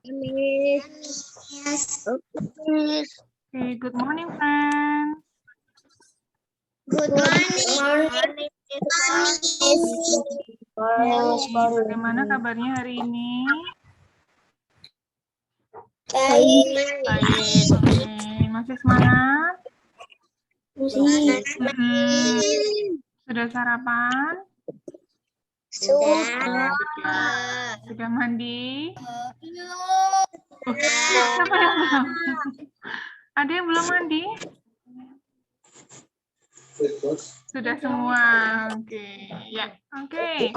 Yes. Okay, good morning, friends. Good morning. Bagaimana kabarnya hari ini? Baik. Baik. Oke, masih semangat? Sudah sarapan? Sudah. Sudah mandi? Siapa yang belum? Ada yang belum mandi? Sudah semua. Oke, ya. Oke.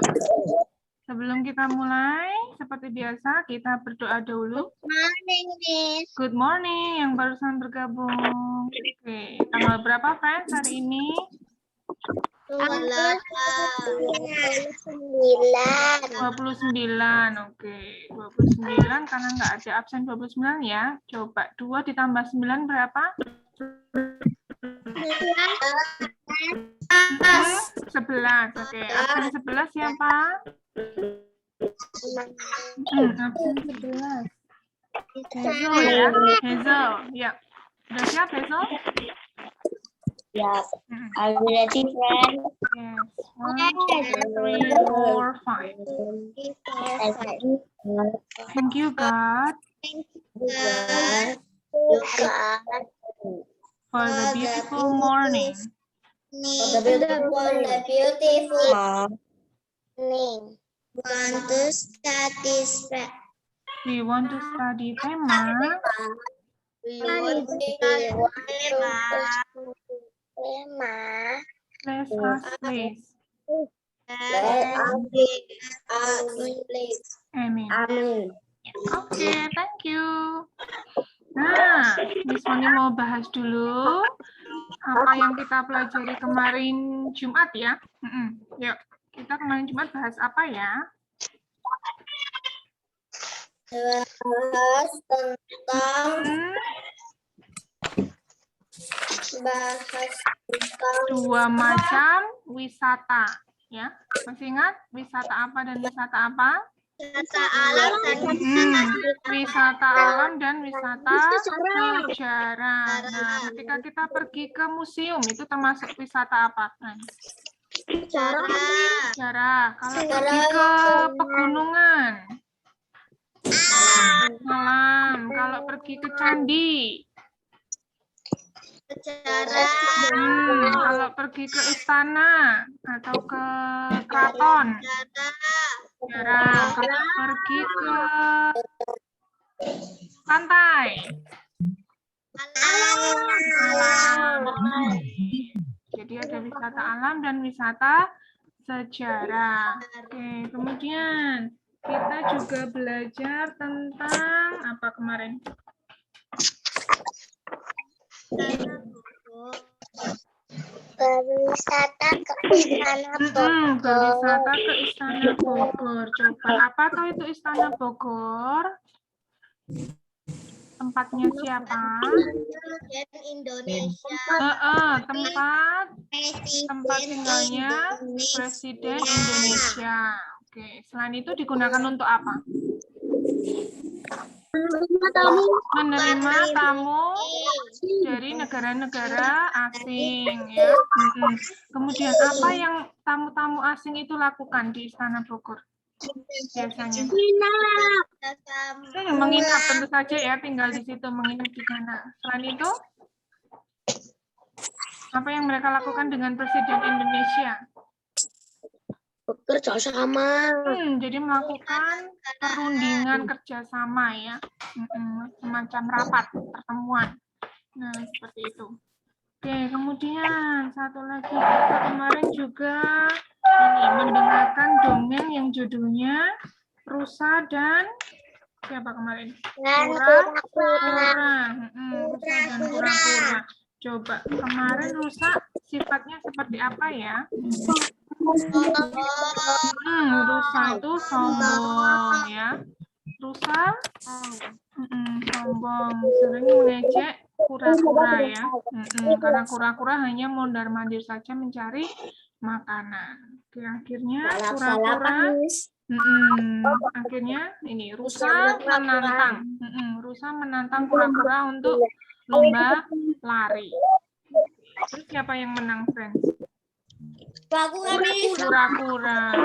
Sebelum kita mulai, seperti biasa kita berdoa dulu. Morning, Miss. Good morning yang barusan bergabung. Oke, tanggal berapa, friends, hari ini? 29. 29. Oke, 29 karena nggak ada absen 29 ya. Coba 2 ditambah 9 berapa? 11. Oke, absen 11 siapa? Absen 11. Hazel ya. Hazel. Ya. Sudah siap, Hazel? Yes. Are you ready, friend? Yes. 1, 2, 3, 4, 5. Thank you, God, for the beautiful morning. Want to study We want to study tema. Let us please. Amin. Oke, thank you. Nah, Miss Moni mau bahas dulu apa yang kita pelajari kemarin Jumat ya. Yuk, kita kemarin Jumat bahas apa ya? bahas tentang Dua macam wisata, ya. Masih ingat wisata apa dan wisata apa? wisata alam dan Wisata alam dan wisata sejarah. Nah, ketika kita pergi ke museum itu termasuk wisata apa, friends? Sejarah. Kalau pergi ke pegunungan, alam. Kalau pergi ke candi, kalau pergi ke istana atau ke keraton, sejarah. Kalau pergi ke pantai, alam. Jadi ada wisata alam dan wisata sejarah. Oke, kemudian kita juga belajar tentang apa kemarin? berwisata ke Istana Bogor. Berwisata ke Istana Bogor. Coba apa tahu itu Istana Bogor? Tempatnya siapa? Indonesia. Tempat tinggalnya Presiden Indonesia. Oke, selain itu digunakan untuk apa? Menerima tamu dari negara-negara asing, ya. Kemudian apa yang tamu-tamu asing itu lakukan di Istana Bogor? Biasanya menginap, tentu saja ya, tinggal di situ, menginap di sana. Selain itu, apa yang mereka lakukan dengan Presiden Indonesia? Bekerja sama. Jadi melakukan perundingan kerjasama ya, semacam rapat pertemuan. Nah, seperti itu. Oke, kemudian satu lagi kita kemarin juga mendengarkan dongeng yang judulnya Rusa dan siapa kemarin? Kura-kura. Rusa dan kura-kura. Coba kemarin rusa sifatnya seperti apa ya? Rusa itu sombong ya. Rusa sombong, sering mengejek kura-kura ya. Karena kura-kura hanya mondar-mandir saja mencari makanan. Akhirnya kura-kura Akhirnya ini rusa menantang. Rusa menantang kura-kura untuk lomba lari. Terus siapa yang menang, friends? Kura-kura.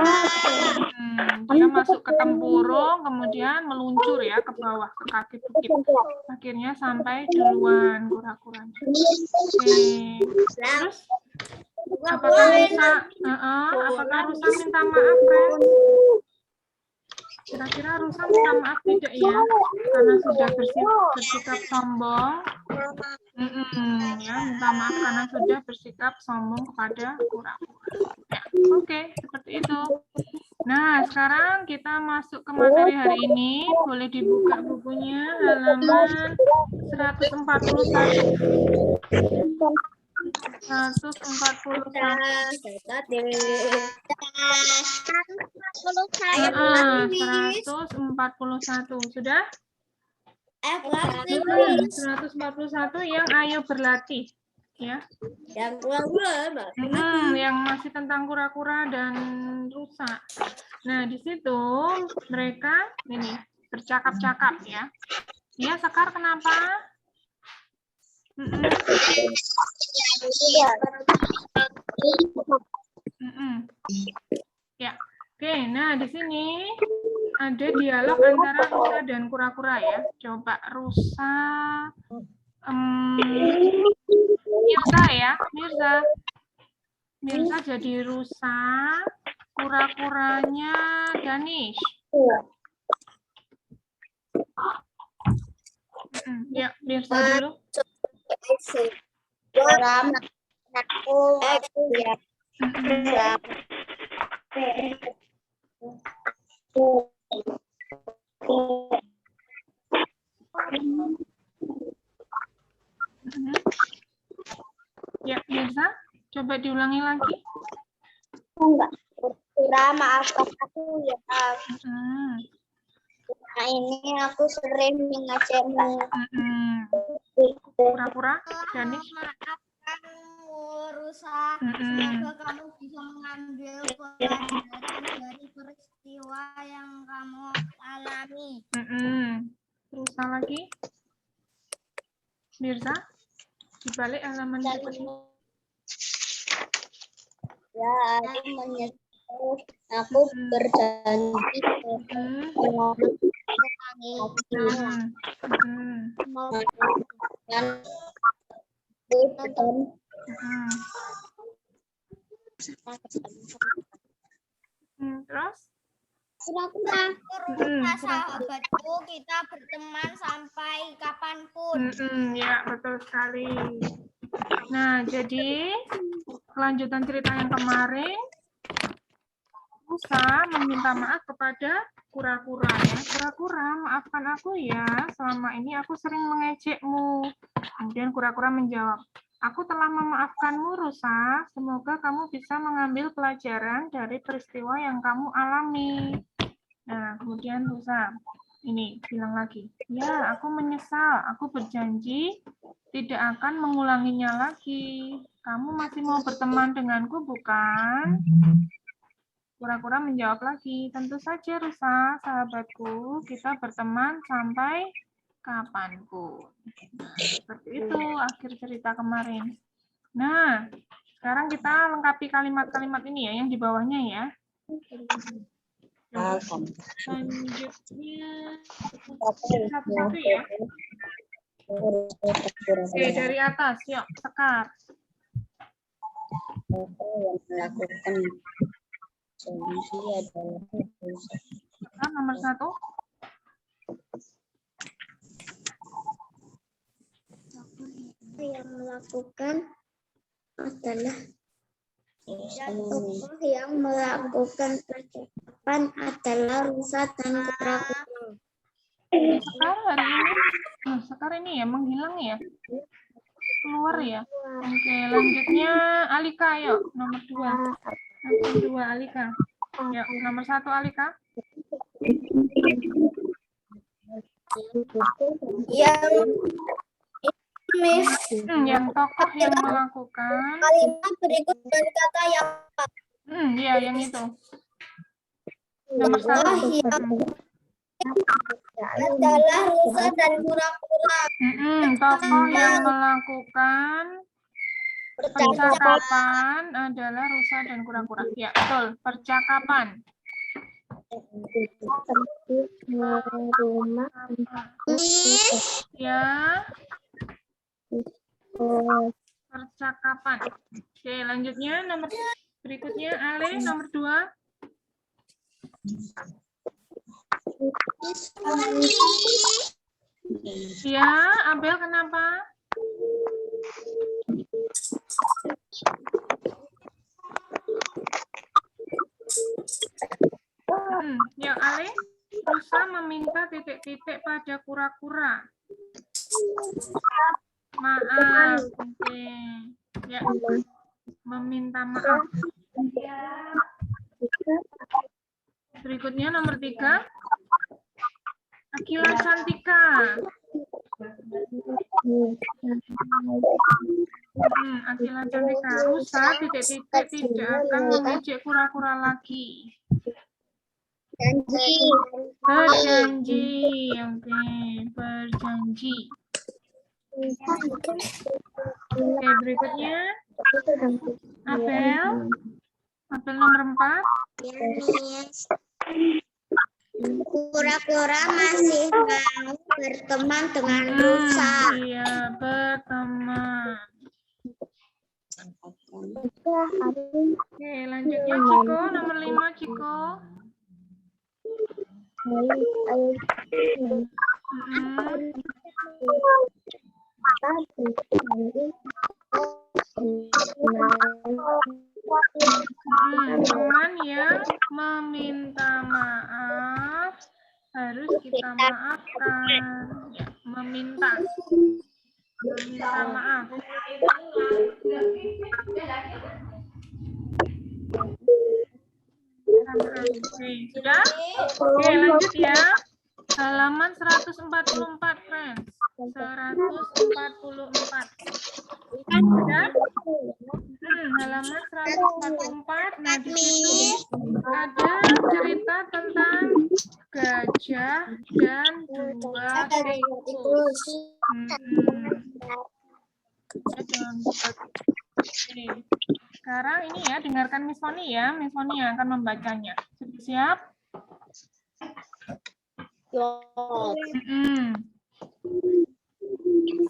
Dia masuk ke tempurung, kemudian meluncur ya ke bawah, ke kaki bukit. Akhirnya sampai duluan kura-kuranya. Oke. Terus apakah rusa minta maaf, friends? Kira-kira rusa minta maaf tidak ya? Karena sudah bersikap sombong. Ya, minta maaf karena sudah bersikap sombong kepada kura-kura. Ya, oke, seperti itu. Nah, sekarang kita masuk ke materi hari ini. Boleh dibuka bukunya, halaman 141. 141. Sudah? 141 yang ayo berlatih. Ya. Yang masih tentang kura-kura dan rusa. Nah, di situ mereka ini bercakap-cakap ya. Ya, Sekar kenapa? Ya. Oke, nah di sini ada dialog antara rusa dan kura-kura ya. Coba rusa Mirza ya, Mirza jadi rusa, kura-kuranya Danish. Ya, Mirza dulu. Ya, Mirza, coba diulangi lagi. Maafkan aku ya. Nah, ini aku sering mengajarimu. Pura-pura, Danish. Rusa, semoga kamu bisa mengambil pelajaran dari peristiwa yang kamu alami. Rusa lagi. Mirza, dibalik halaman berikutnya. Ya, aku berjanji Terus? Sahabatku, kita berteman sampai kapanpun. Ya, betul sekali. Nah, jadi kelanjutan cerita yang kemarin, rusa meminta maaf kepada kura-kura ya. Kura-kura, maafkan aku ya, selama ini aku sering mengejekmu. Kemudian kura-kura menjawab, aku telah memaafkanmu, rusa. Semoga kamu bisa mengambil pelajaran dari peristiwa yang kamu alami. Nah, kemudian rusa ini bilang lagi, ya, aku menyesal. Aku berjanji tidak akan mengulanginya lagi. Kamu masih mau berteman denganku, bukan? Kura-kura menjawab lagi, tentu saja rusa, sahabatku, kita berteman sampai kapanpun. Seperti itu akhir cerita kemarin. Nah, sekarang kita lengkapi kalimat-kalimat ini ya, yang di bawahnya ya. Selanjutnya satu-satu ya. Oke, dari atas, yuk, Sekar. Nomor 1. Yang melakukan adalah yang melakukan percakapan adalah rusa dan kura-kura. Sekar hari ini, Sekar ini ya menghilang ya, keluar ya. Oke, lanjutnya Alika, yuk, nomor 2. Nomor 2 Alika. Yuk, nomor 1 Alika. Yang tokoh yang melakukan Kalimat berikut dan kata yang ya yang itu. Nomor 1. Adalah rusa dan kura-kura. Tokoh yang melakukan percakapan adalah rusa dan kura-kura. Ya, betul. Percakapan. Ya. Percakapan. Oke, lanjutnya nomor berikutnya Ale nomor 2. Ya, Abel kenapa? Ya, Ale, rusa meminta titik-titik pada kura-kura. Maaf, oke. Ya, meminta maaf. Berikutnya nomor 3. Akila Santika. Akila Santika. Rusa titik-titik tidak akan mengejek kura-kura lagi. Berjanji. Oke, berjanji. Oke, berikutnya Abel. Abel nomor 4. Kura-kura masih mau berteman dengan rusa. Iya, berteman. Oke, lanjutnya Ciko nomor 5, Ciko. Teman yang meminta maaf harus kita maafkan. Ya, meminta maaf. Oke, sudah? Oke, lanjut ya. Halaman 144, friends. 144. Sudah? Halaman 144. Nah, di situ ada cerita tentang gajah dan 2 tikus. Oke. Sekarang ini ya, dengarkan Miss Foni ya. Miss Foni yang akan membacanya. Sudah siap?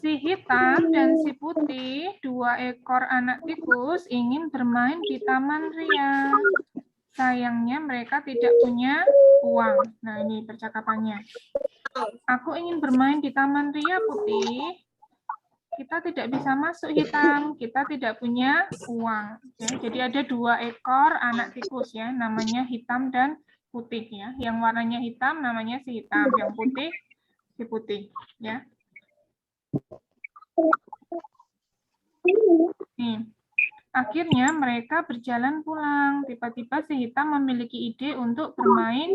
Si hitam dan si putih, 2 ekor anak tikus, ingin bermain di Taman Ria. Sayangnya mereka tidak punya uang. Nah, ini percakapannya. Aku ingin bermain di Taman Ria, Putih. Kita tidak bisa masuk, hitam. Kita tidak punya uang. Ya, jadi ada 2 ekor anak tikus ya, namanya hitam dan putih ya. Yang warnanya hitam namanya si hitam, yang putih si putih ya. Nih. Akhirnya mereka berjalan pulang. Tiba-tiba si hitam memiliki ide untuk bermain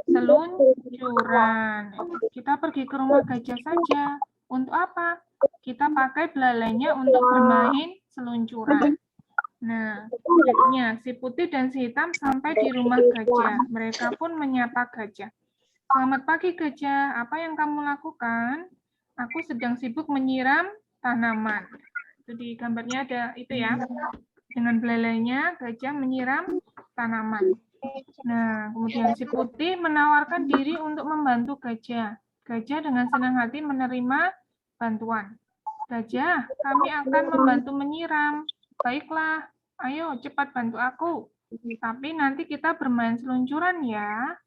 seluncuran. Kita pergi ke rumah gajah saja. Untuk apa? Kita pakai belalainya untuk bermain seluncuran. Nah, akhirnya si putih dan si hitam sampai di rumah gajah. Mereka pun menyapa gajah. Selamat pagi gajah, apa yang kamu lakukan? Aku sedang sibuk menyiram tanaman. Itu di gambarnya ada itu ya. Dengan belalainya gajah menyiram tanaman. Nah, kemudian si putih menawarkan diri untuk membantu gajah. Gajah dengan senang hati menerima bantuan. Gajah, kami akan membantu menyiram. Baiklah, ayo cepat bantu aku. Tapi nanti kita bermain seluncuran ya.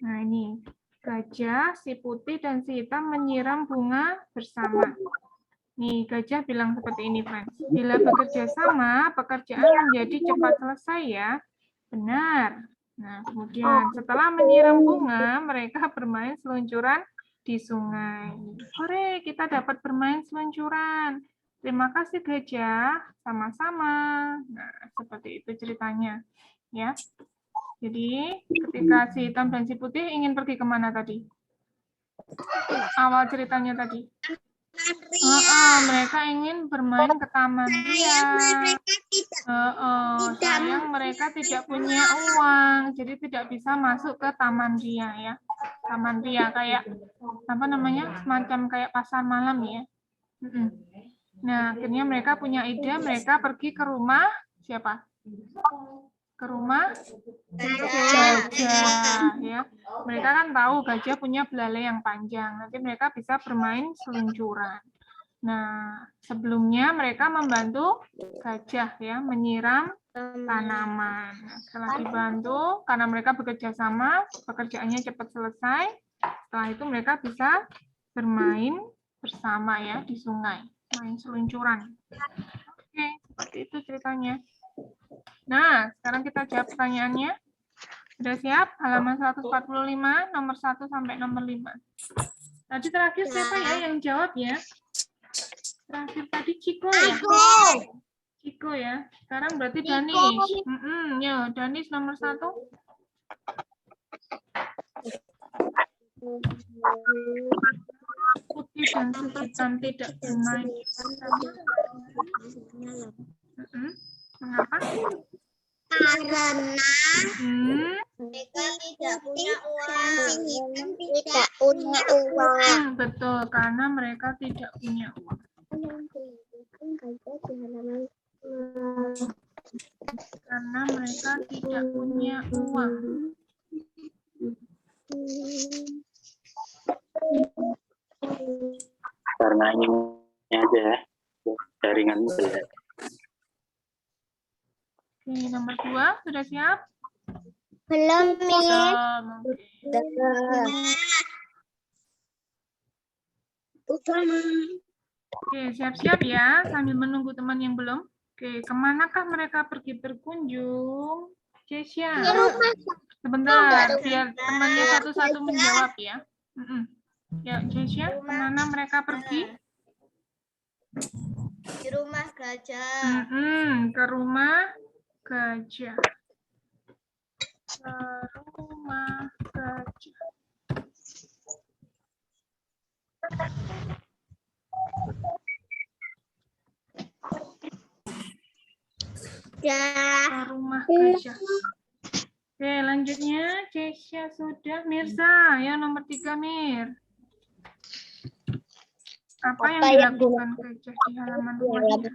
Nah, ini gajah, si putih, dan si hitam menyiram bunga bersama. Nih, gajah bilang seperti ini, friends. Bila bekerja sama, pekerjaan menjadi cepat selesai ya. Benar. Nah, kemudian setelah menyiram bunga, mereka bermain seluncuran di sungai. Hore, kita dapat bermain seluncuran. Terima kasih gajah, sama-sama. Nah, seperti itu ceritanya. Ya. Jadi, ketika si hitam dan si putih ingin pergi kemana tadi? Awal ceritanya tadi. Mereka ingin bermain ke taman ria. Sayang mereka tidak punya uang, jadi tidak bisa masuk ke taman ria ya. Taman ria kayak apa namanya, semacam kayak pasar malam ya. Nah, akhirnya mereka punya ide, mereka pergi ke rumah siapa? Ke rumah gajah ya. Mereka kan tahu gajah punya belalai yang panjang, nanti mereka bisa bermain seluncuran. Nah, sebelumnya mereka membantu gajah ya menyiram tanaman. Setelah dibantu, karena mereka bekerja sama, pekerjaannya cepat selesai. Setelah itu mereka bisa bermain bersama ya di sungai, main seluncuran. Oke, seperti itu ceritanya. Nah, sekarang kita jawab pertanyaannya. Sudah siap? Halaman 145, nomor 1 sampai nomor 5. Tadi terakhir siapa ya yang jawab ya? Terakhir tadi Ciko ya? Ciko ya. Sekarang berarti Danis. Ya, Danis nomor 1. Putih dan hitam tidak bermain. Mengapa? Karena mereka tidak punya uang. Tidak punya uang. Betul, karena mereka tidak punya uang. Karena mereka tidak punya uang. Karena ini aja ya, jaringan jelek. Oke, nomor 2 sudah siap? Belum, Oke, siap-siap ya, sambil menunggu teman yang belum. Oke, kemanakah mereka pergi berkunjung? Jessia. Sebentar, biar temannya satu-satu menjawab ya. Ya, Jessia, kemana mereka pergi? Di rumah gajah. Ke rumah gajah. Ke rumah gajah. Ke rumah gajah. Oke, lanjutnya Jessia sudah. Mirza, ya nomor 3 Mir. Apa yang dilakukan gajah di halaman rumahnya?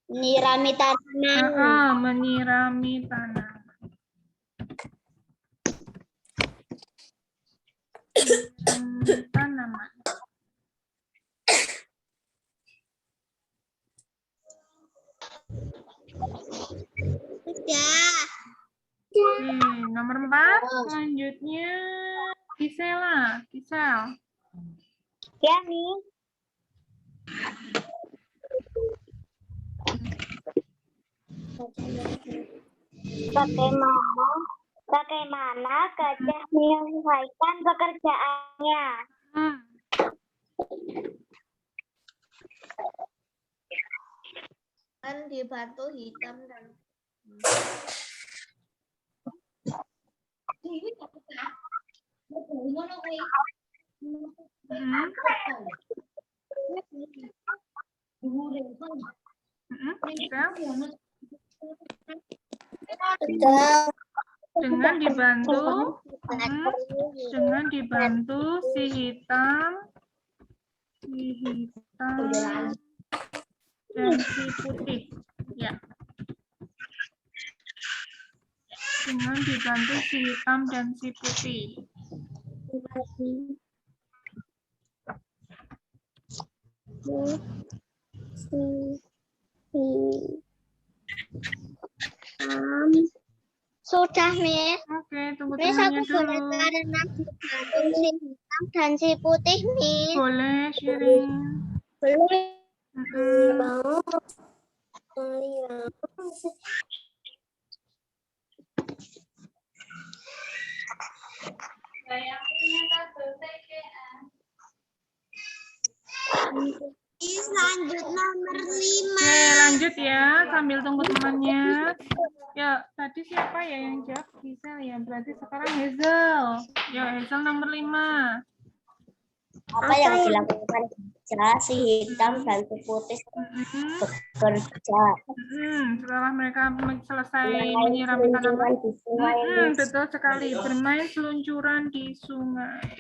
Menyirami tanaman. Menyirami tanaman. Tanaman. Sudah. Nomor 4, selanjutnya Gisela. Gisel. Ya, nih. Bagaimana gajah menyelesaikan pekerjaannya? Kan dibantu hitam dan dengan dibantu si hitam dan si putih ya. Dengan dibantu si hitam dan si putih. Sudah, Miss. Oke, tunggu Miss, temannya aku boleh dulu. karena dibantu si hitam dan si putih, Miss. Boleh sharing. Belum. Lanjut nomor 5. Oke, lanjut ya, sambil tunggu temannya. Ya, tadi siapa ya yang jawab? Gisel ya, berarti sekarang Hazel. Ya, Hazel nomor 5. Apa yang dilakukan gajah, si hitam dan si putih bekerja? Setelah mereka selesai menyiram tanaman. Di sungai. Betul sekali, bermain seluncuran di sungai.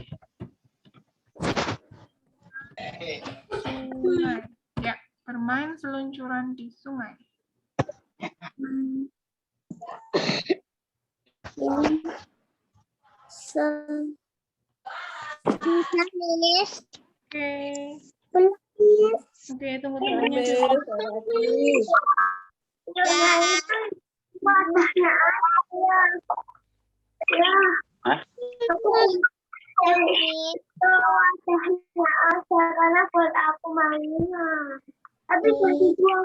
Sungai. Ya, bermain seluncuran di sungai. Oke. Oke, tunggu temannya dulu. Hah? Karena buat aku mainan. Tapi berdua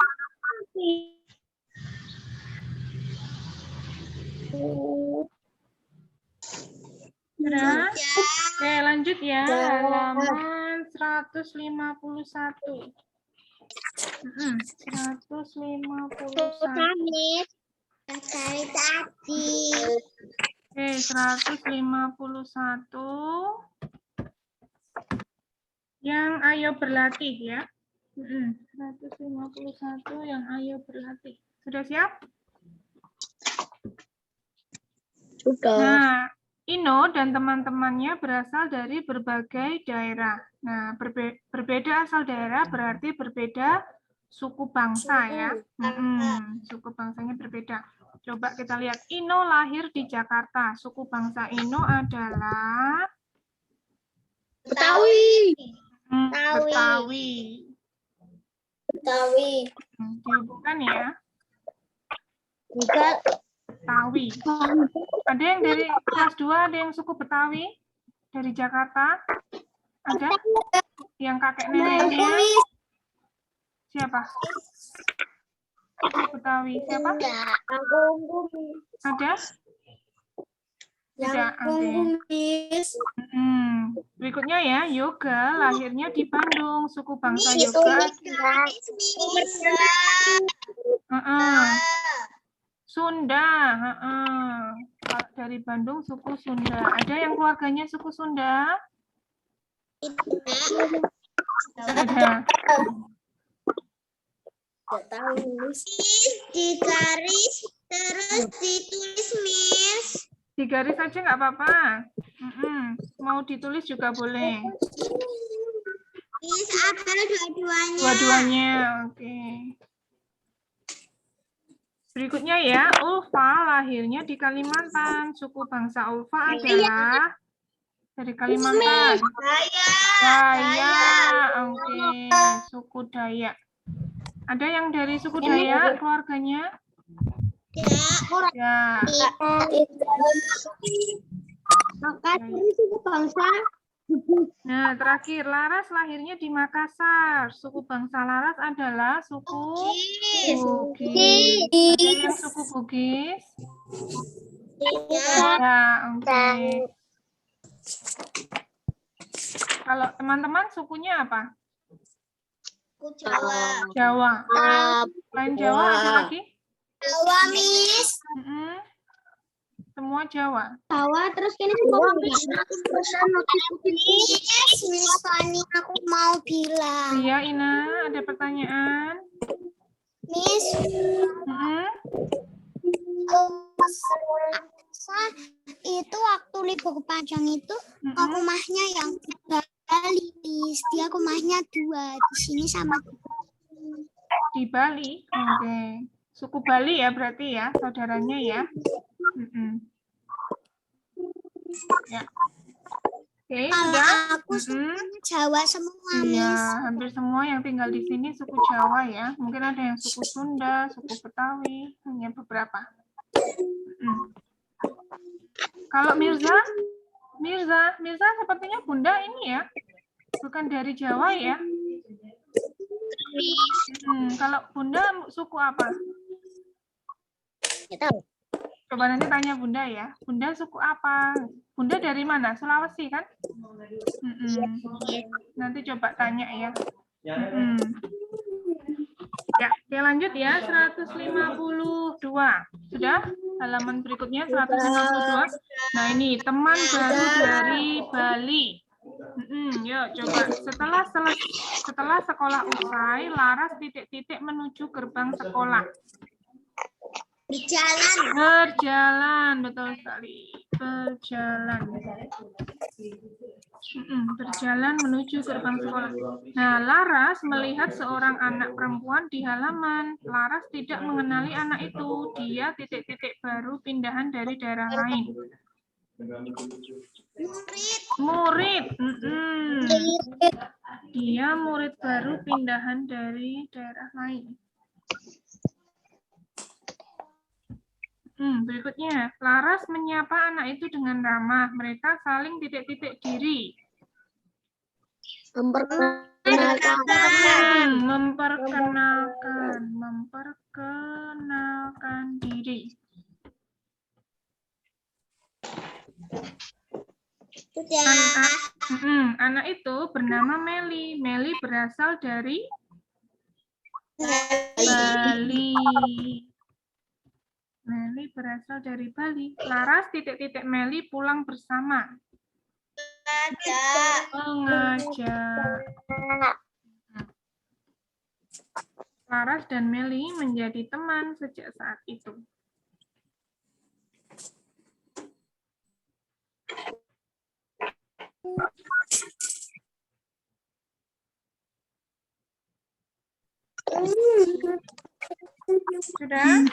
Sudah? Oke, lanjut ya. Halaman 151. 151. Dari tadi. Oke, 151. Yang ayo berlatih ya. 151 yang ayo berlatih. Sudah siap? Sudah. Nah, Ino dan teman-temannya berasal dari berbagai daerah. Nah, berbeda asal daerah berarti berbeda suku bangsa ya. Suku bangsanya berbeda. Coba kita lihat. Ino lahir di Jakarta. Suku bangsa Ino adalah Betawi. Betawi. Bukan ya? Bukan. Betawi. Ada yang dari kelas 2, ada yang suku Betawi? Dari Jakarta? Ada? Yang kakek neneknya? Siapa? Suku Betawi. Siapa? Ada? Tidak. Oke. Berikutnya ya, Yoga lahirnya di Bandung. Suku bangsa Yoga. Sunda. Kalau dari Bandung suku Sunda. Ada yang keluarganya suku Sunda? Ada. Digaris terus ditulis, Miss. Digaris aja nggak apa-apa. Mau ditulis juga boleh. Miss, apel dua-duanya. Dua-duanya, oke. Berikutnya ya, Ulfa lahirnya di Kalimantan. Suku bangsa Ulfa adalah dari Kalimantan. Dayak, oke. Suku Dayak. Ada yang dari suku Dayak keluarganya? Ya. Suku bangsa. Nah, terakhir, Laras lahirnya di Makassar. Suku bangsa Laras adalah suku Bugis. Ada yang suku Bugis? Ya, oke. Kalau teman-teman sukunya apa? Jawa. Jawa. Selain Jawa ada lagi? Jawa, Miss. Semua Jawa. Jawa, terus ini semua Miss, Fani, aku mau bilang. Iya, Ina, ada pertanyaan? Miss, itu waktu libur panjang itu, rumahnya yang Bali, Miss. Dia rumahnya 2 di sini sama di Bali. Oke. Suku Bali ya berarti ya, saudaranya ya. Ya. Oke, sudah. Aku sukunya Jawa semua, Iya, Miss. hampir semua yang tinggal di sini suku Jawa ya. Mungkin ada yang suku Sunda, suku Betawi, hanya beberapa. Kalau Mirza sepertinya Bunda ini ya, bukan dari Jawa ya. Kalau Bunda suku apa? Coba nanti tanya Bunda ya. Bunda suku apa? Bunda dari mana? Sulawesi kan? Nanti coba tanya ya. Ya, oke lanjut ya. 152. Sudah? Halaman berikutnya 152. Nah, ini teman baru dari Bali. Yuk coba. Setelah sekolah usai, Laras titik-titik menuju gerbang sekolah. Berjalan. Berjalan, betul sekali. Berjalan. Berjalan menuju gerbang sekolah. Nah, Laras melihat seorang anak perempuan di halaman. Laras tidak mengenali anak itu. Dia titik-titik baru pindahan dari daerah lain. Murid. Dia murid baru pindahan dari daerah lain. Berikutnya, Laras menyapa anak itu dengan ramah. Mereka saling titik-titik diri. Memperkenalkan diri. Anak itu bernama Meli. Meli berasal dari Bali. Meli berasal dari Bali. Laras titik-titik Meli pulang bersama. Mengajak. Laras dan Meli menjadi teman sejak saat itu. Sudah?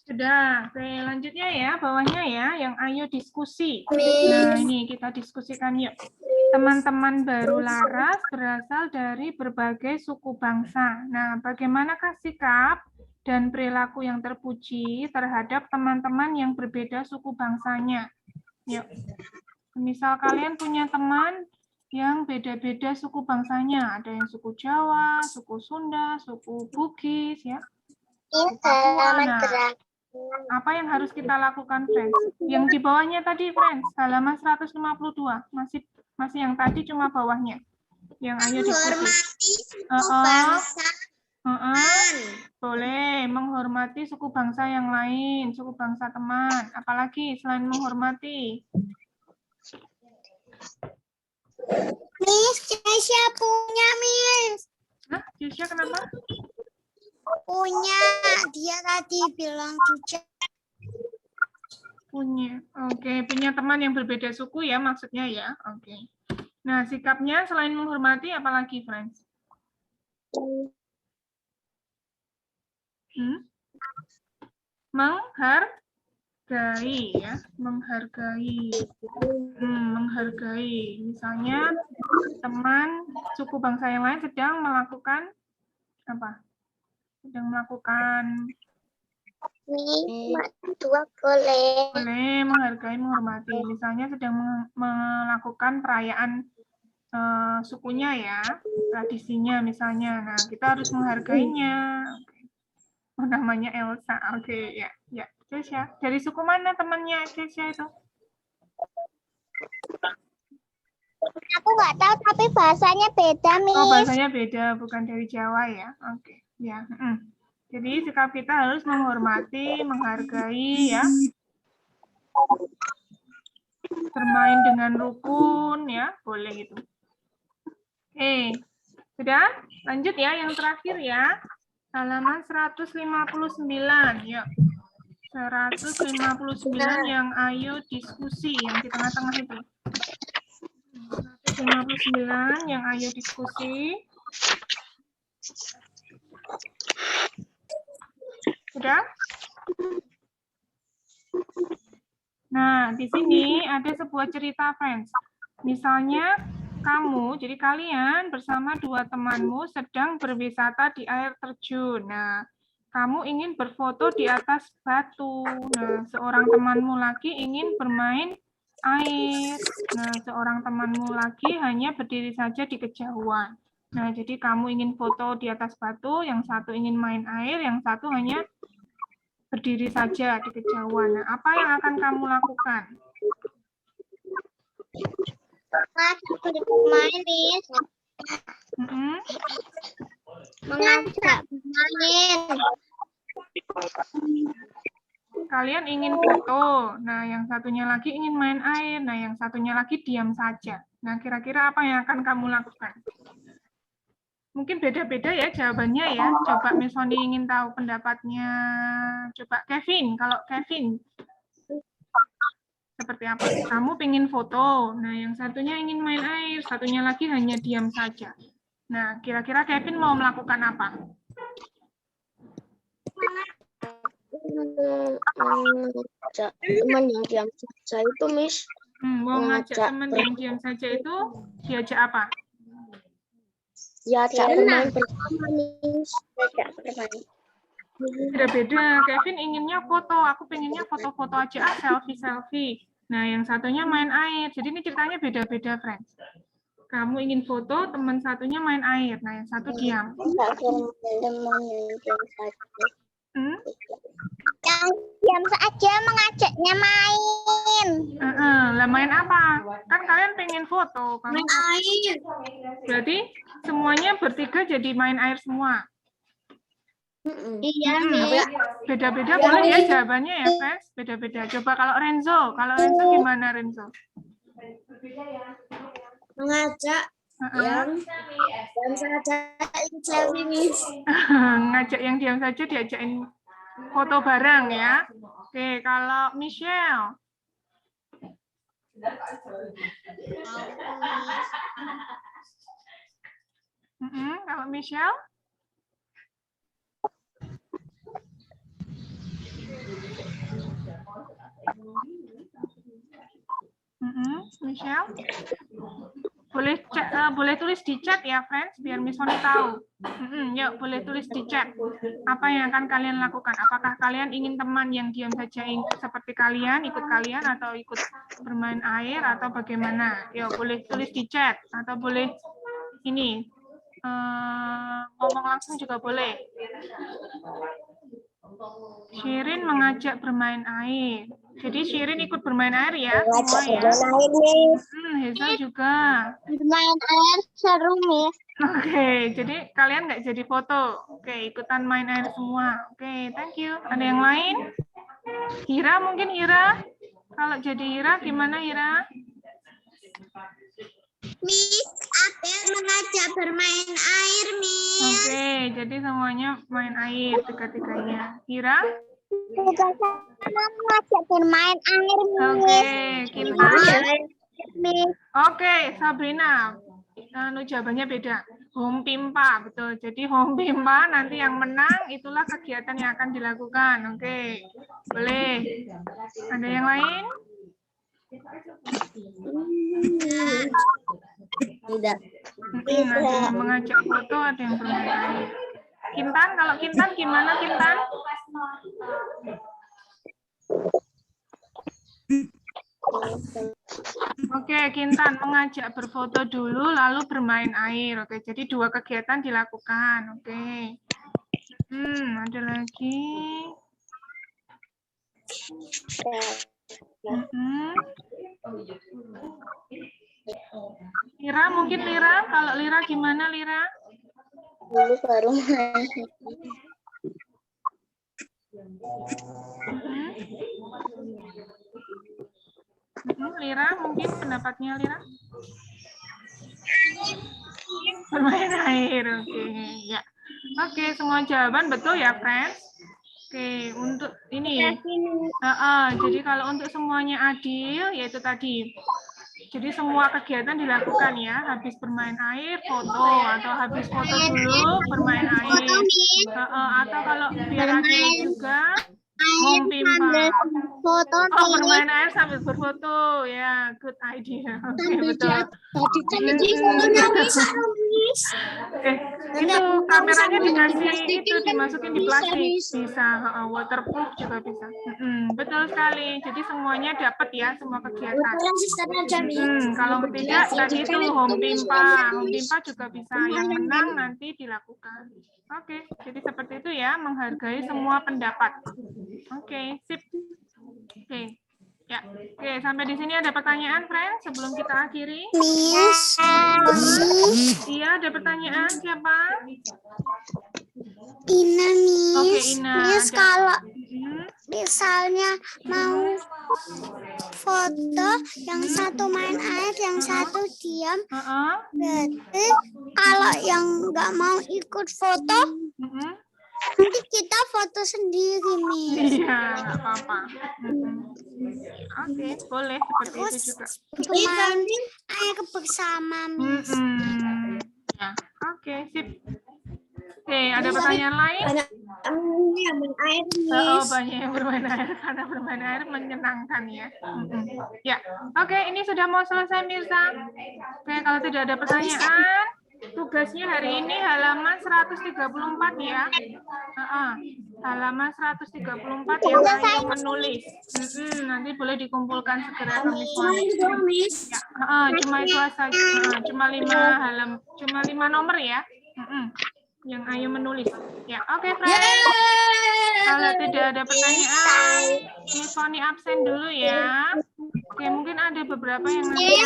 Sudah. Oke, lanjutnya ya, bawahnya ya, yang ayo diskusi. Nah, ini kita diskusikan yuk. Teman-teman baru Laras berasal dari berbagai suku bangsa. Nah, bagaimanakah sikap dan perilaku yang terpuji terhadap teman-teman yang berbeda suku bangsanya? Yuk. Misal kalian punya teman yang beda-beda suku bangsanya. Ada yang suku Jawa, suku Sunda, suku Bugis, ya. Nah, apa yang harus kita lakukan, friends? Yang di bawahnya tadi, friends, halaman 152. Masih yang tadi cuma bawahnya. Yang ayo diskusi. Boleh menghormati suku bangsa yang lain, suku bangsa teman. Apalagi selain menghormati? Miss, Keisha punya, Miss. Hah? Keisha kenapa? Punya, dia tadi bilang juga. Punya. Oke, punya teman yang berbeda suku ya maksudnya ya. Oke. Nah, sikapnya selain menghormati apalagi, friends? Menghargai ya, menghargai. Menghargai. Misalnya teman suku bangsa yang lain sedang melakukan apa? Sedang melakukan boleh menghargai, menghormati. Misalnya sedang melakukan perayaan sukunya ya, tradisinya misalnya. Nah, kita harus menghargainya. Oh, namanya Elsa. Oke, ya. Ya, Keisha. Dari suku mana temannya Keisha itu? Aku nggak tahu, tapi bahasanya beda, Miss. Oh, bahasanya beda, bukan dari Jawa ya. Oke, ya. Jadi sikap kita harus menghormati, menghargai ya. Bermain dengan rukun ya, boleh gitu. Oke, sudah? Lanjut ya, yang terakhir ya. Halaman 159, yuk. 159 yang ayo diskusi, yang di tengah-tengah itu. 159 yang ayo diskusi. Sudah? Nah, di sini ada sebuah cerita, friends. Misalnya, kamu, jadi kalian bersama dua temanmu sedang berwisata di air terjun. Nah, kamu ingin berfoto di atas batu. Nah, seorang temanmu lagi ingin bermain air. Nah, seorang temanmu lagi hanya berdiri saja di kejauhan. Nah, jadi kamu ingin foto di atas batu, yang satu ingin main air, yang satu hanya berdiri saja di kejauhan. Nah, apa yang akan kamu lakukan? Main, Miss. Mengajak main. Kalian ingin foto, nah yang satunya lagi ingin main air, nah yang satunya lagi diam saja. Nah, kira-kira apa yang akan kamu lakukan? Mungkin beda-beda ya jawabannya ya. Coba Miss Sony ingin tahu pendapatnya. Coba Kevin, kalau Kevin seperti apa? Kamu pengen foto, nah yang satunya ingin main air, satunya lagi hanya diam saja. Nah, kira-kira Kevin mau melakukan apa? Ngajak teman yang diam saja itu, Miss. Mau ngajak Ngajak teman yang diam saja itu diajak apa? Ya, ajak bermain bersama, Miss. Ajak bermain. Beda-beda. Kevin inginnya foto, aku pengennya foto-foto aja, selfie-selfie. Nah, yang satunya main air. Jadi ini ceritanya beda-beda, friends. Kamu ingin foto, teman satunya main air. Nah, yang satu diam. Ajak bermain teman yang diam saja. Yang diam saja mengajaknya main. Lah main apa? Kan kalian pengen foto. Main air. Berarti semuanya bertiga jadi main air semua. Iya, Miss. Beda-beda boleh ya jawabannya ya, friends. Beda-beda. Coba kalau Renzo gimana Renzo? Mengajak yang diam saja selfie, Miss. Ngajak yang diam saja diajakin foto bareng ya. Oke, kalau Michelle. Kalau Michelle? Michelle? Boleh tulis di chat ya, friends, biar Miss Sony tahu. Yuk, boleh tulis di chat. Apa yang akan kalian lakukan? Apakah kalian ingin teman yang diam saja seperti kalian, ikut kalian, atau ikut bermain air, atau bagaimana? Yuk, boleh tulis di chat, atau boleh ini, ngomong langsung juga boleh. Shirin mengajak bermain air. Jadi Shirin ikut bermain air ya, semua ya. Hazel juga. Bermain air seru, Miss. Oke, jadi kalian nggak jadi foto. Oke, ikutan main air semua. Oke, thank you. Ada yang lain? Hira mungkin Hira? Kalau jadi Hira, gimana Hira? Miss, Abel mengajak bermain air, Miss. Oke, jadi semuanya main air tiga-tiganya. Hira? Juga sama mengajak bermain air, Miss. Oke, kita. Miss. Oke, Sabrina. Jawabannya beda. Home pimpa, betul. Jadi home pimpa nanti yang menang itulah kegiatan yang akan dilakukan. Oke, boleh. Ada yang lain? Tidak. Ada yang mengajak foto, ada yang bermain air. Kintan, kalau Kintan gimana Kintan? Oke, Kintan mengajak berfoto dulu, lalu bermain air. Oke, jadi 2 kegiatan dilakukan. Oke. Ada lagi. Lira, mungkin Lira. Kalau Lira gimana Lira? Dulu baru main. Lira, mungkin pendapatnya Lira? Bermain air, oke. Ya. Oke, semua jawaban betul ya, friends? Oke, untuk ini. Jadi kalau untuk semuanya adil, yaitu tadi. Jadi semua kegiatan dilakukan ya, habis bermain air, foto, atau habis foto dulu, bermain air. Atau kalau biar adil juga, home pimpa. Foto, Bermain air sambil berfoto, ya, good idea. Oke, betul. Itu kameranya dikasih itu dimasukin di plastik, bisa waterproof juga bisa. Betul sekali. Jadi semuanya dapat ya semua kegiatan. Kalau tidak tadi itu home pimpa juga bisa. Yang menang nanti dilakukan. Oke, jadi seperti itu ya, menghargai semua pendapat. Oke, sip. Oke. Ya, oke, sampai di sini ada pertanyaan, friends, sebelum kita akhiri. Miss. Iya, ada pertanyaan siapa? Ina, Miss. Oke, Ina. Miss, kalau misalnya mau foto, yang satu main air, yang satu diam. Berarti kalau yang nggak mau ikut foto, nanti kita foto sendiri, Miss. Iya, nggak apa-apa. Oke, boleh seperti itu juga. Bermain air bersama, Miss. Ya, oke, sip. Oke, ada pertanyaan lain? Yang main air, Oh, banyak yang bermain air karena bermain air menyenangkan ya. Ya, oke, ini sudah mau selesai Mirza. Oke, kalau tidak ada pertanyaan, tugasnya hari ini halaman 134 ya. Halaman 134 yang Ayu menulis. Nanti boleh dikumpulkan segera ke Miss Wani. Ya, cuma itu saja. Cuma 5 nomor ya. Yang Ayu menulis. Ya, oke, friends. Kalau tidak ada pertanyaan, Miss Wani absen dulu ya. Oke, mungkin ada beberapa yang nanti.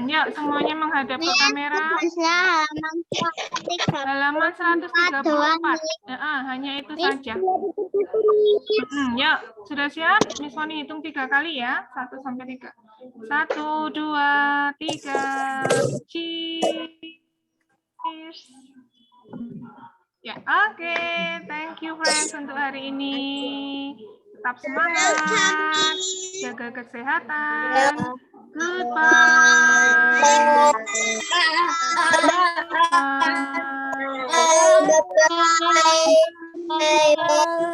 Yuk, semuanya menghadap ke kamera. Halaman 134. Hanya itu saja. Yuk, sudah siap? Miss Wani hitung 3 kali ya. 1 sampai 3. 1, 2, 3. Cheers. Ya, oke. Thank you friends untuk hari ini. Tetap semangat. Jaga kesehatan. Goodbye. Bye.